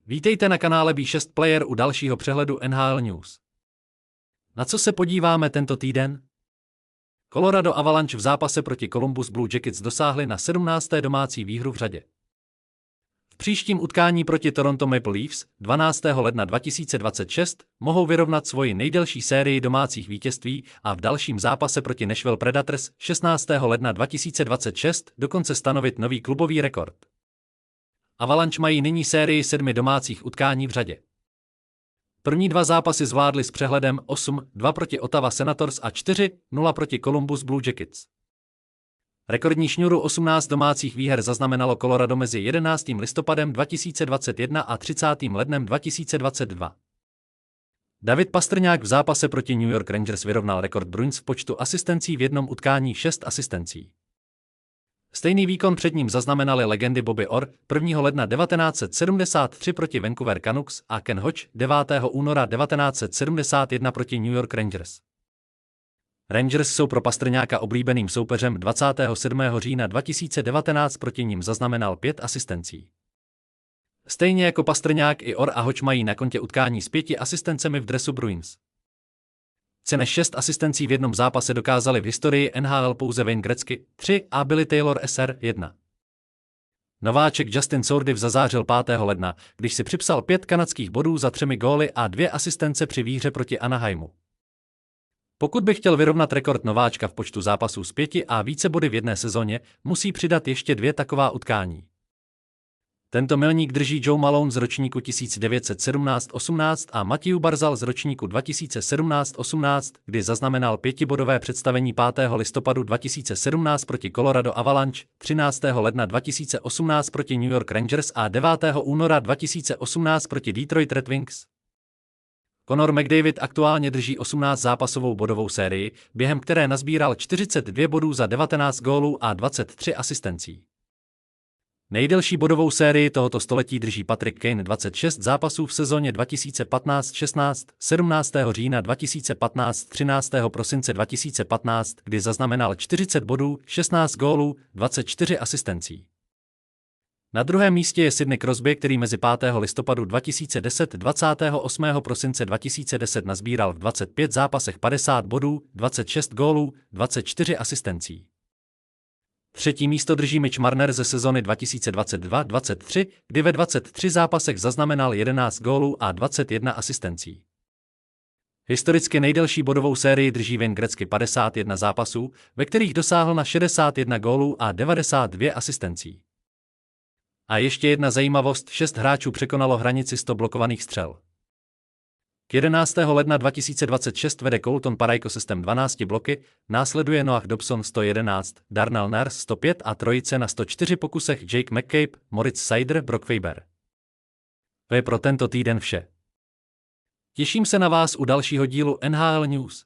Vítejte na kanále B6 Player u dalšího přehledu NHL News. Na co se podíváme tento týden? Colorado Avalanche v zápase proti Columbus Blue Jackets dosáhli na 17. domácí výhru v řadě. V příštím utkání proti Toronto Maple Leafs 12. ledna 2026 mohou vyrovnat svoji nejdelší sérii domácích vítězství a v dalším zápase proti Nashville Predators 16. ledna 2026 dokonce stanovit nový klubový rekord. Avalanche mají nyní sérii 7 domácích utkání v řadě. První dva zápasy zvládli s přehledem 8-2 proti Ottawa Senators a 4-0 proti Columbus Blue Jackets. Rekordní šňůru 18 domácích výher zaznamenalo Colorado mezi 11. listopadem 2021 a 30. lednem 2022. David Pastrňák v zápase proti New York Rangers vyrovnal rekord Bruins v počtu asistencí v jednom utkání 6 asistencí. Stejný výkon před ním zaznamenali legendy Bobby Orr 1. ledna 1973 proti Vancouver Canucks a Ken Hodge 9. února 1971 proti New York Rangers. Rangers jsou pro Pastrňáka oblíbeným soupeřem. 27. října 2019 proti ním zaznamenal 5 asistencí. Stejně jako Pastrňák i Orr a Hodge mají na kontě utkání s 5 asistencemi v dresu Bruins. Více než 6 asistencí v jednom zápase dokázali v historii NHL pouze Wayne Gretzky 3 a Billy Taylor Sr. 1. Nováček Justin Sourdif zazářil 5. ledna, když si připsal 5 kanadských bodů za 3 góly a 2 asistence při výhře proti Anaheimu. Pokud by chtěl vyrovnat rekord nováčka v počtu zápasů s 5 a více body v jedné sezóně, musí přidat ještě 2 taková utkání. Tento milník drží Joe Malone z ročníku 1917-18 a Matthew Barzal z ročníku 2017-18, kdy zaznamenal 5bodové představení 5. listopadu 2017 proti Colorado Avalanche, 13. ledna 2018 proti New York Rangers a 9. února 2018 proti Detroit Red Wings. Connor McDavid aktuálně drží 18 zápasovou bodovou sérii, během které nazbíral 42 bodů za 19 gólů a 23 asistencí. Nejdelší bodovou sérii tohoto století drží Patrick Kane 26 zápasů v sezóně 2015-16, 17. října 2015, 13. prosince 2015, kdy zaznamenal 40 bodů, 16 gólů, 24 asistencí. Na druhém místě je Sidney Crosby, který mezi 5. listopadu 2010 a 28. prosince 2010 nazbíral v 25 zápasech 50 bodů, 26 gólů, 24 asistencí. Třetí místo drží Mitch Marner ze sezony 2022-23, kdy ve 23 zápasech zaznamenal 11 gólů a 21 asistencí. Historicky nejdelší bodovou sérii drží Wayne Gretzky 51 zápasů, ve kterých dosáhl na 61 gólů a 92 asistencí. A ještě jedna zajímavost, 6 hráčů překonalo hranici 100 blokovaných střel. K 11. ledna 2026 vede Colton Parayko systém 12 bloky, následuje Noah Dobson 111, Darnell Nurse 105 a trojice na 104 pokusech Jake McCabe, Moritz Seider, Brock Faber. To je pro tento týden vše. Těším se na vás u dalšího dílu NHL News.